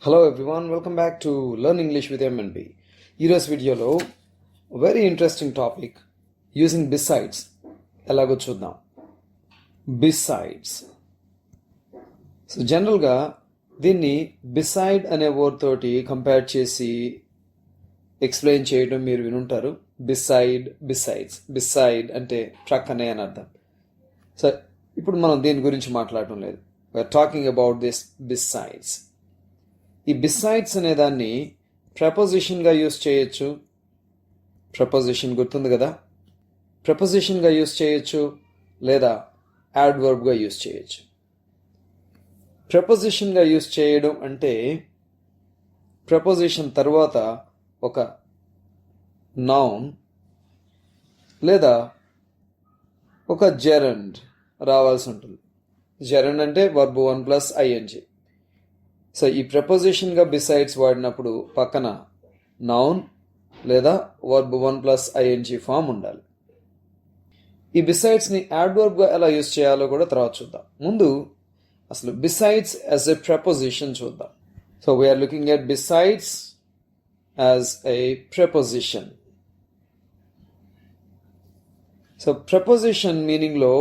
Hello everyone, welcome back to Learn English with MNB. ఈరోజు వీడియోలో very interesting topic using besides ఎలాగో చూద్దాం. Besides. So జనరల్గా దీన్ని బిసైడ్ అనే వర్డ్ తోటి కంపేర్ చేసి ఎక్స్ప్లెయిన్ చేయడం మీరు వినుంటారు. బిసైడ్ అంటే ప్రక్కనే అని అర్థం. సో ఇప్పుడు మనం దీని గురించి మాట్లాడటం లేదు. We're talking about this besides. ఈ బిసైడ్స్ అనే దాన్ని ప్రపోజిషన్గా యూస్ చేయొచ్చు. ప్రపోజిషన్ గుర్తుంది కదా, ప్రపోజిషన్గా యూస్ చేయొచ్చు లేదా యాడ్వర్బ్గా యూస్ చేయొచ్చు. ప్రపోజిషన్గా యూస్ చేయడం అంటే ప్రపోజిషన్ తర్వాత ఒక నౌన్ లేదా ఒక జెరండ్ రావాల్సి ఉంటుంది. జెరండ్ అంటే వర్బ్ 1 + ing. సో ఈ ప్రపోజిషన్గా బిసైడ్స్ వాడినప్పుడు పక్కన నౌన్ లేదా వర్బ్ 1 + ing ఫామ్ ఉండాలి. ఈ బిసైడ్స్ని యాడ్వర్బ్గా ఎలా యూజ్ చేయాలో కూడా తర్వాత చూద్దాం. ముందు అసలు బిసైడ్స్ యాజ్ ఎ ప్రపోజిషన్ చూద్దాం. So we're looking at besides as a preposition. So preposition మీనింగ్లో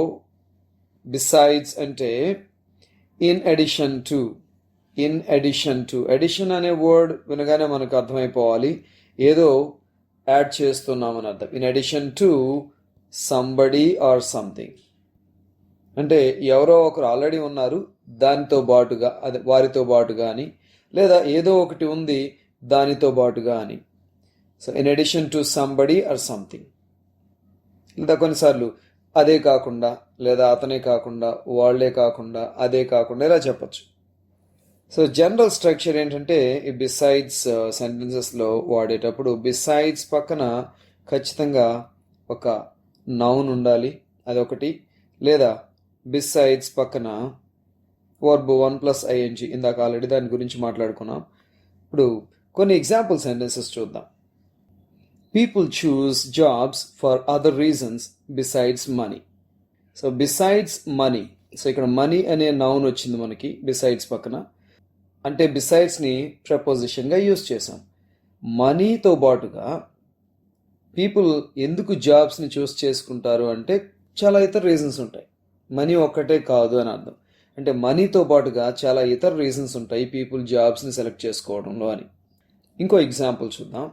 బిసైడ్స్ అంటే in addition to. In addition to. Addition అనే వర్డ్ వినగానే మనకు అర్థమైపోవాలి ఏదో యాడ్ చేస్తున్నామని అర్థం. In addition to somebody or something అంటే ఎవరో ఒకరు ఆల్రెడీ ఉన్నారు దానితో పాటుగా, అదే వారితో పాటుగా అని, లేదా ఏదో ఒకటి ఉంది దానితో పాటుగా అని. So in addition to somebody or something. లేదా కొన్నిసార్లు అదే కాకుండా, లేదా అతనే కాకుండా, వాళ్లే కాకుండా, అదే కాకుండా ఇలా చెప్పచ్చు. సో జనరల్ స్ట్రక్చర్ ఏంటంటే ఈ బిసైడ్స్ సెంటెన్సెస్లో వాడేటప్పుడు బిసైడ్స్ పక్కన ఖచ్చితంగా ఒక నౌన్ ఉండాలి, అదొకటి. లేదా బిసైడ్స్ పక్కన వర్బ్ 1 + ing. ఇందాక ఆల్రెడీ దాని గురించి మాట్లాడుకున్నాం. ఇప్పుడు కొన్ని ఎగ్జాంపుల్ సెంటెన్సెస్ చూద్దాం. People choose jobs for other reasons besides money. So besides money. So ఇక్కడ మనీ అనే నౌన్ వచ్చింది మనకి బిసైడ్స్ పక్కన. అంటే బిసైడ్స్ని ప్రపోజిషన్గా యూజ్ చేసాం. మనీతో పాటుగా పీపుల్ ఎందుకు జాబ్స్ని చూస్ చేసుకుంటారు అంటే చాలా ఇతర రీజన్స్ ఉంటాయి. మనీ ఒక్కటే కాదు అని అర్థం. అంటే మనీతో పాటుగా చాలా ఇతర రీజన్స్ ఉంటాయి పీపుల్ జాబ్స్ని సెలెక్ట్ చేసుకోవడంలో అని. ఇంకో ఎగ్జాంపుల్ చూద్దాం.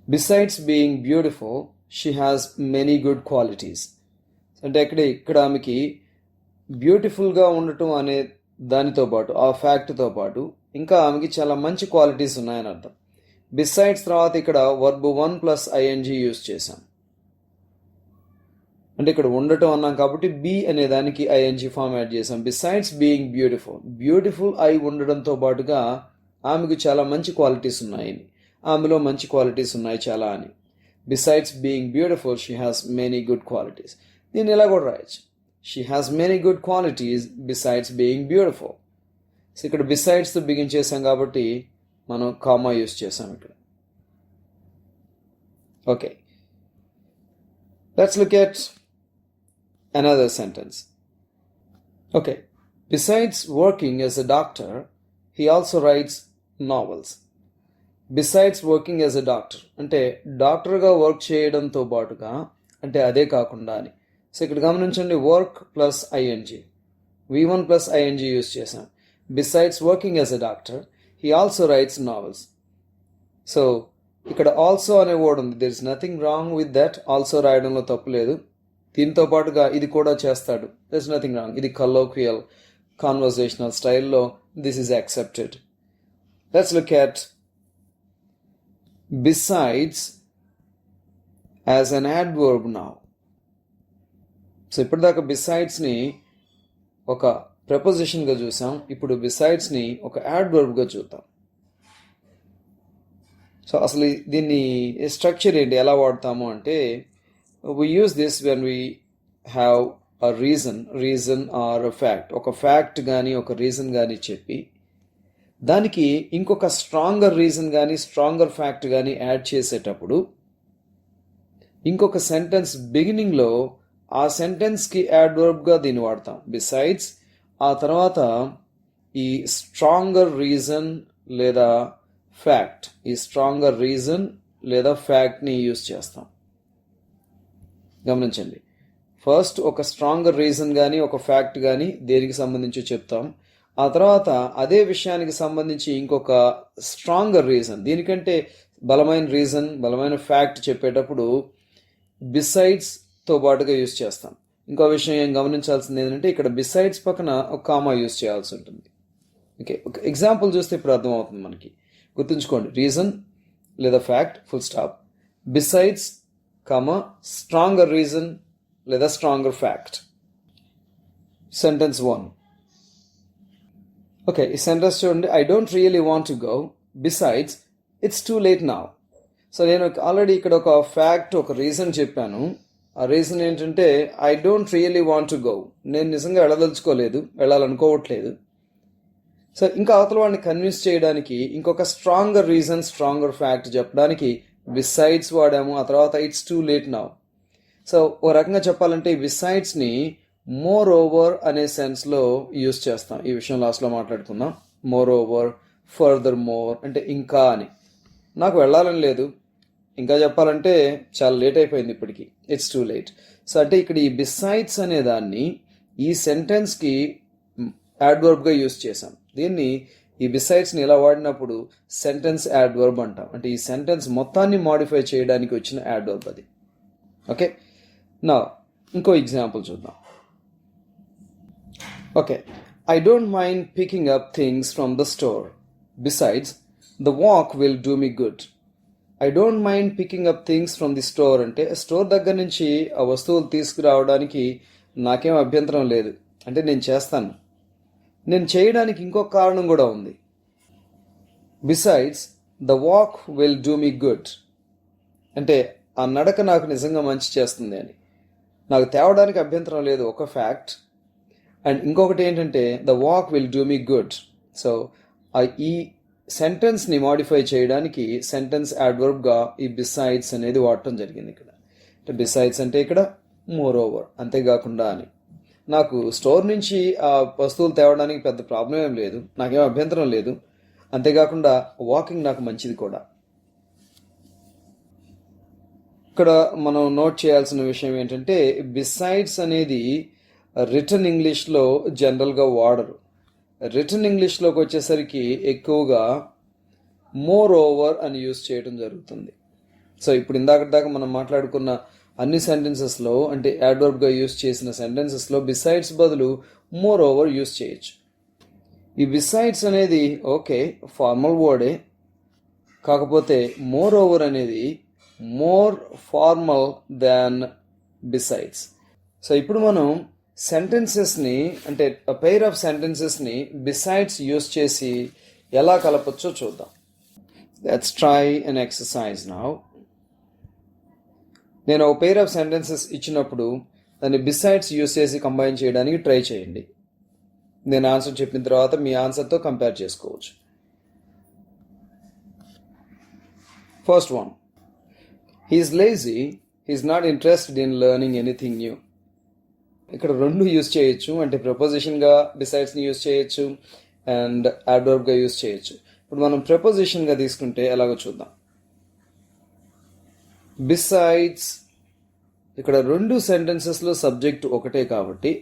Besides being beautiful she has many good qualities. అంటే ఇక్కడ ఆమెకి బ్యూటిఫుల్గా ఉండటం అనే దానితో పాటు, ఆ ఫ్యాక్ట్తో పాటు ఇంకా ఆమెకి చాలా మంచి క్వాలిటీస్ ఉన్నాయని అర్థం. బిసైడ్స్ తర్వాత ఇక్కడ వర్బ్ 1 + ing యూజ్ చేశాం. అంటే ఇక్కడ ఉండటం అన్నాం కాబట్టి బీ అనే దానికి ing ఫామ్ యాడ్ చేసాం. బిసైడ్స్ బీయింగ్ బ్యూటిఫుల్, బ్యూటిఫుల్ అయి ఉండడంతో పాటుగా ఆమెకు చాలా మంచి క్వాలిటీస్ ఉన్నాయని, ఆమెలో మంచి క్వాలిటీస్ ఉన్నాయి చాలా అని. Besides being beautiful she has many good qualities. దీన్ని ఎలా కూడా రాయొచ్చు. She has many good qualities besides being beautiful. So ఇక్కడ బిసైడ్స్తో బిగిన్ చేసాం కాబట్టి మనం కామా యూస్ చేసాం ఇక్కడ. Okay, let's look at another sentence. Okay, besides working as a doctor he also writes novels. Besides working as a doctor అంటే డాక్టర్గా work చేయడంతో పాటుగా, అంటే అదే కాకుండా అని. సో ఇక్కడ గమనించండి, work + ing, v1 + ing use చేసాం. Besides working as a doctor he also writes novels. So ఇక్కడ ఆల్సో అనే వర్డ్ ఉంది. There is nothing wrong with that. Also రాయడంలో తప్పు లేదు. దీంతో పాటుగా ఇది కూడా చేస్తాడు, దెర్ ఇస్ నథింగ్ రాంగ్. ఇది కలోక్వియల్ కాన్వర్సేషనల్ స్టైల్లో this is accepted. Let's look at besides as an adverb now. So ఇప్పటిదాకా బిసైడ్స్ని ఒక ప్రపోజిషన్గా చూసాం. ఇప్పుడు బిసైడ్స్ని ఒక యాడ్వర్బ్గా చూద్దాం. సో అసలు దీన్ని స్ట్రక్చర్ ఏంటి, ఎలా వాడతాము అంటే, we use this when we have a reason or a fact. ఒక ఫ్యాక్ట్ కానీ ఒక రీజన్ కానీ చెప్పి దానికి ఇంకొక స్ట్రాంగర్ రీజన్ కానీ స్ట్రాంగర్ ఫ్యాక్ట్ కానీ యాడ్ చేసేటప్పుడు ఇంకొక సెంటెన్స్ బిగినింగ్లో ఆ సెంటెన్స్కి యాడ్వర్బ్గా దీన్ని వాడతాం. బిసైడ్స్ ఆ తర్వాత ఈ స్ట్రాంగర్ రీజన్ లేదా ఫ్యాక్ట్, ఈ స్ట్రాంగర్ రీజన్ లేదా ఫ్యాక్ట్ని యూజ్ చేస్తాం. గమనించండి, ఫస్ట్ ఒక స్ట్రాంగర్ రీజన్ కానీ ఒక ఫ్యాక్ట్ కానీ దేనికి సంబంధించి చెప్తాం. ఆ తర్వాత అదే విషయానికి సంబంధించి ఇంకొక స్ట్రాంగర్ రీజన్, దీనికంటే బలమైన రీజన్, బలమైన ఫ్యాక్ట్ చెప్పేటప్పుడు బిసైడ్స్తో పాటుగా యూజ్ చేస్తాం. ఇంకో విషయం ఏం గమనించాల్సింది ఏంటంటే ఇక్కడ బిసైడ్స్ పక్కన ఒక కామా యూజ్ చేయాల్సి ఉంటుంది. ఓకే, ఒక ఎగ్జాంపుల్ చూస్తే ఇప్పుడు అర్థమవుతుంది మనకి. గుర్తుంచుకోండి, రీజన్ లేదా fact full stop, besides comma stronger reason లేదా స్ట్రాంగర్ ఫ్యాక్ట్. సెంటెన్స్ 1. ఓకే, ఈ సెంటెన్స్ చూడండి. I don't really want to go, besides it's too late now. So నేను ఆల్రెడీ ఇక్కడ ఒక ఫ్యాక్ట్, ఒక రీజన్ చెప్పాను. ఆ రీజన్ ఏంటంటే I don't really want to go, నేను నిజంగా వెళ్ళదలుచుకోలేదు, వెళ్ళాలనుకోవట్లేదు. సో ఇంకా అవతల వాడిని కన్విన్స్ చేయడానికి ఇంకొక స్ట్రాంగర్ రీజన్, స్ట్రాంగర్ ఫ్యాక్ట్ చెప్పడానికి బిసైడ్స్ వాడాము. ఆ తర్వాత it's too late now. So ఓ రకంగా చెప్పాలంటే ఈ బిసైడ్స్ని మోర్ ఓవర్ అనే సెన్స్లో యూజ్ చేస్తాం. ఈ విషయం లాస్ట్లో మాట్లాడుకుందాం. మోర్ ఓవర్, ఫర్దర్ మోర్ అంటే ఇంకా అని. నాకు వెళ్ళాలని లేదు, ఇంకా చెప్పాలంటే చాలా లేట్ అయిపోయింది ఇప్పటికి, ఇట్స్ టూ లేట్. సో అంటే ఇక్కడ ఈ బిసైడ్స్ అనే దాన్ని ఈ సెంటెన్స్కి యాడ్వర్బ్గా యూజ్ చేశాం. దీన్ని, ఈ బిసైడ్స్ని ఇలా వాడినప్పుడు సెంటెన్స్ యాడ్వర్బ్ అంటాం. అంటే ఈ సెంటెన్స్ మొత్తాన్ని మాడిఫై చేయడానికి వచ్చిన యాడ్వర్బ్ అది. ఓకే, నా ఇంకో ఎగ్జాంపుల్ చూద్దాం. Okay, I don't mind picking up things from the store, besides the walk will do me good. I don't mind picking up things from the store అంటే store దగ్గర నుంచి ఆ వస్తువులు తీసుకురావడానికి నాకేం అభ్యంతరం లేదు, అంటే నేను చేస్తాను. నేను చేయడానికి ఇంకొక కారణం కూడా ఉంది. Besides the walk will do me good అంటే ఆ నడక నాకు నిజంగా మంచి చేస్తుంది అని. నాకు తేవడానికి అభ్యంతరం లేదు, ఒక ఫ్యాక్ట్. అండ్ ఇంకొకటి ఏంటంటే the walk will do me good. So ఈ సెంటెన్స్ని మాడిఫై చేయడానికి సెంటెన్స్ యాడ్వర్బ్గా ఈ బిసైడ్స్ అనేది వాడటం జరిగింది ఇక్కడ. అంటే బిసైడ్స్ అంటే ఇక్కడ మోర్ ఓవర్, అంతేకాకుండా అని. నాకు స్టోర్ నుంచి ఆ వస్తువులు తేవడానికి పెద్ద ప్రాబ్లం ఏం లేదు, నాకేం అభ్యంతరం లేదు, అంతేకాకుండా వాకింగ్ నాకు మంచిది కూడా. ఇక్కడ మనం నోట్ చేయాల్సిన విషయం ఏంటంటే బిసైడ్స్ అనేది రిటర్న్ ఇంగ్లీష్లో జనరల్గా వాడరు. రిటర్న్ ఇంగ్లీష్లోకి వచ్చేసరికి ఎక్కువగా మోర్ ఓవర్ అని యూజ్ చేయడం జరుగుతుంది. సో ఇప్పుడు ఇందాక మనం మాట్లాడుకున్న అన్ని సెంటెన్సెస్లో, అంటే యాడ్వర్బ్గా యూజ్ చేసిన సెంటెన్సెస్లో బిసైడ్స్ బదులు మోర్ ఓవర్ యూజ్ చేయొచ్చు. ఈ బిసైడ్స్ అనేది ఓకే ఫార్మల్ వర్డే, కాకపోతే మోర్ ఓవర్ అనేది more formal than besides. So ఇప్పుడు మనం సెంటెన్సెస్ని, అంటే పెయిర్ ఆఫ్ సెంటెన్సెస్ని బిసైడ్స్ యూజ్ చేసి ఎలా కలపచ్చో చూద్దాం. Let's try an exercise now. నేను ఒక పెయిర్ ఆఫ్ సెంటెన్సెస్ ఇచ్చినప్పుడు దాన్ని బిసైడ్స్ యూజ్ చేసి కంబైన్ చేయడానికి ట్రై చేయండి. నేను ఆన్సర్ చెప్పిన తర్వాత మీ ఆన్సర్తో కంపేర్ చేసుకోవచ్చు. First one, he is lazy, he's not interested in learning anything new. ఇక్కడ రెండు యూజ్ చేయొచ్చు, అంటే ప్రపోజిషన్గా బిసైడ్స్ని యూజ్ చేయొచ్చు అండ్ యాడ్వర్బ్గా యూజ్ చేయొచ్చు. ఇప్పుడు మనం ప్రపోజిషన్గా తీసుకుంటే ఎలాగో చూద్దాం. బిసైడ్స్, ఇక్కడ రెండు సెంటెన్సెస్లో సబ్జెక్ట్ ఒకటే కాబట్టి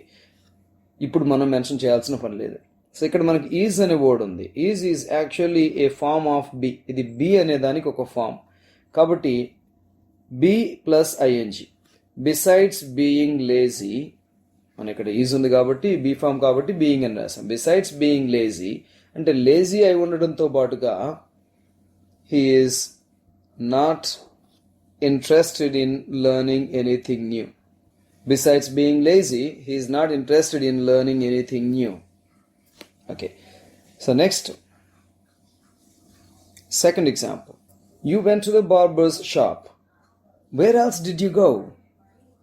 ఇప్పుడు మనం మెన్షన్ చేయాల్సిన పని లేదు. సో ఇక్కడ మనకి ఈజ్ అనే వర్డ్ ఉంది. Is actually a form of be. ఇది బి అనే దానికి ఒక ఫామ్ కాబట్టి be plus ING. Besides being lazy, మన ఇక్కడ ఈజ్ ఉంది కాబట్టి బీ ఫామ్ కాబట్టి బీయింగ్ అని రాసాం. బిసైడ్స్ బీయింగ్ లేజీ అంటే లేజీ అయి ఉండడంతో పాటుగా he is not interested in learning anything new. Besides being lazy, he is not interested in learning anything new. Okay. So next, second example. You went to the barber's shop. Where else did you go?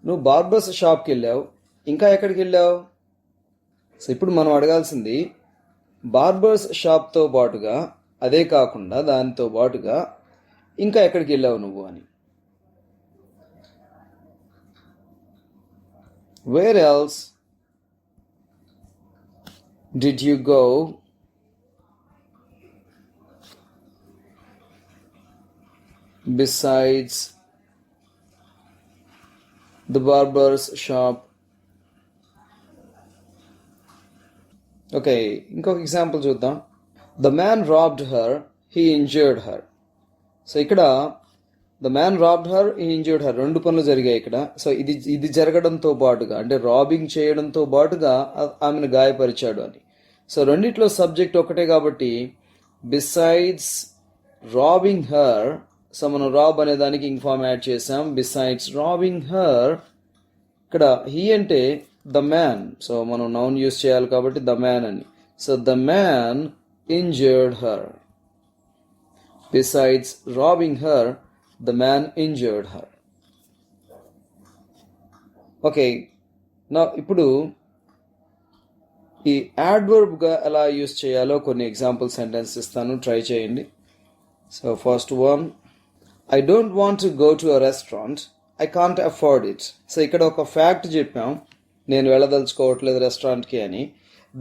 No barber's shop ki vellavu. Inka ekkadiki vellavu? So ippudu manam అడగాల్సింది barbers షాప్తో పాటుగా, అదే కాకుండా దాంతో పాటుగా ఇంకా ఎక్కడికి వెళ్ళావు నువ్వు అని. Where else Did you go besides the barber's shop? Okay, ఇంకొక ఎగ్జాంపుల్ చూద్దాం. The man robbed her, he injured her. సో ఇక్కడ the man robbed her, he injured her, రెండు పనులు జరిగాయి ఇక్కడ. సో ఇది జరగడంతో పాటుగా, అంటే రాబింగ్ చేయడంతో పాటుగా ఆమెను గాయపరిచాడు అని. సో రెండిట్లో సబ్జెక్ట్ ఒకటే కాబట్టి బిసైడ్స్ రాబింగ్ హర్, సో మనం రాబ్ అనే దానికి ఇన్ఫార్మ్ యాడ్ చేసాం. బిసైడ్స్ రాబింగ్ హర్, ఇక్కడ హీ అంటే ద మ్యాన్, సో మనం నౌన్ యూస్ చేయాలి కాబట్టి ద మ్యాన్ అని. So the man injured her. Besides robbing her, the man injured her. Okay, నా ఇప్పుడు ఈ యాడ్వర్బ్గా ఎలా యూస్ చేయాలో కొన్ని ఎగ్జాంపుల్ సెంటెన్స్ ఇస్తాను, ట్రై చేయండి. So first one, I don't want to go to a restaurant, I can't afford it. So ఇక్కడ ఒక ఫ్యాక్ట్ చెప్పాం, నేను వెళ్ళదలుచుకోవట్లేదు రెస్టారెంట్కి అని.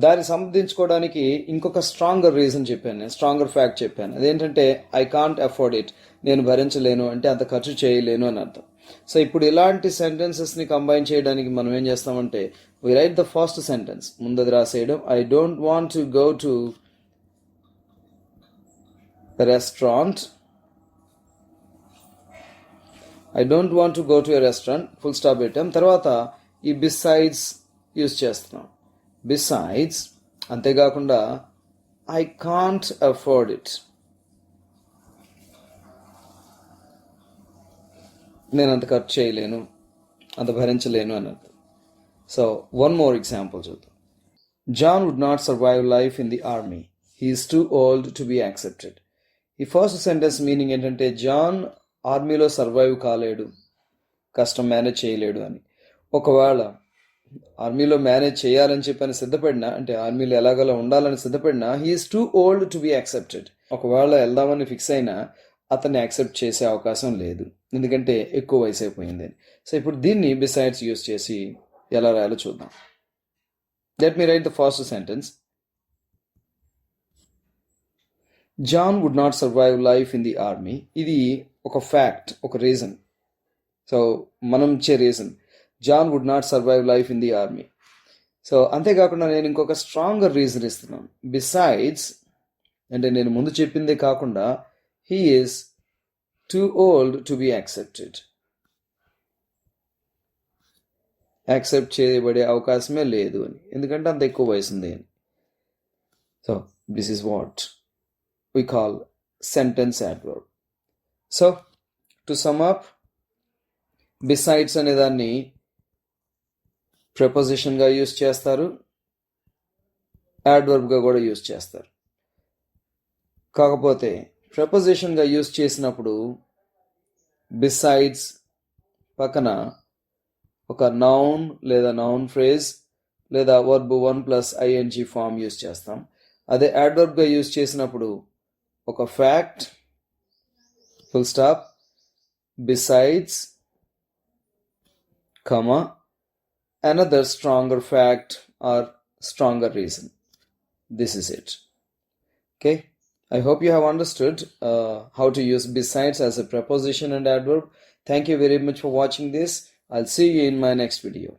దాన్ని సమర్థించుకోవడానికి ఇంకొక స్ట్రాంగర్ రీజన్ చెప్పాను, నేను స్ట్రాంగర్ ఫ్యాక్ట్ చెప్పాను. అదేంటంటే ఐ కాంట్ అఫోర్డ్ ఇట్, నేను భరించలేను అంటే అంత ఖర్చు చేయలేను అని అర్థం. సో ఇప్పుడు ఇలాంటి సెంటెన్సెస్ని కంబైన్ చేయడానికి మనం ఏం చేస్తామంటే we write the first sentence, ముందది రాసేయడం. I don't want to go to restaurant, I don't want to go to a restaurant, full stop పెట్టాం. తర్వాత ఈ బిసైడ్స్ యూజ్ చేస్తున్నాం. బిసైడ్స్, అంతేకాకుండా ఐ కాంట్ అఫోర్డ్ ఇట్, నేను అంత ఖర్చు చేయలేను, అంత భరించలేను అని అర్థం. సో వన్ మోర్ ఎగ్జాంపుల్ చూద్దాం. John would not survive life in the army, he is too old to be accepted. ఈ ఫస్ట్ సెంటెన్స్ మీనింగ్ ఏంటంటే జాన్ ఆర్మీలో సర్వైవ్ కాలేడు, కష్టం మేనేజ్ చేయలేడు అని. ఒకవేళ ఆర్మీలో మేనేజ్ చేయాలని చెప్పని సిద్ధపడినా, అంటే ఆర్మీలో ఎలాగలా ఉండాలని సిద్ధపడినా, he is too old to be accepted, ఒకవేళ వెళ్దామని ఫిక్స్ అయినా అతన్ని యాక్సెప్ట్ చేసే అవకాశం లేదు, ఎందుకంటే ఎక్కువ వయసు అయిపోయింది అని. సో ఇప్పుడు దీన్ని బిసైడ్స్ యూస్ చేసి ఎలా రాయాలో చూద్దాం. Let me write the first sentence. John would not survive life in the army. ఇది ఒక ఫ్యాక్ట్, ఒక రీజన్. సో మనం ఇచ్చే reason, John would not survive life in the army. So అంతేకాకుండా నేను ఇంకొక స్ట్రాంగర్ రీజన్ ఇస్తున్నాను. బిసైడ్స్ అంటే నేను ముందు చెప్పిందే కాకుండా he is too old to be accepted, accept చేయబడే అవకాశమే లేదు అని, ఎందుకంటే అంత ఎక్కువ వయసు ఉంది అని. So this is what we call sentence adverb. So to sum up, besides అనే దాన్ని preposition గా యూస్ చేస్తారు, adverb గా కూడా యూస్ చేస్తారు. కాకపోతే preposition గా యూస్ చేసినప్పుడు besides పక్కన ఒక నౌన్ లేదా నౌన్ ఫ్రేజ్ లేదా verb 1+ing ఫామ్ యూస్ చేస్తాం. అదే adverb గా యూస్ చేసినప్పుడు ఒక fact, full stop, besides, comma, another stronger fact or stronger reason. This is it. Okay, I hope you have understood how to use besides as a preposition and adverb. Thank you very much for watching this. I'll see you in my next video.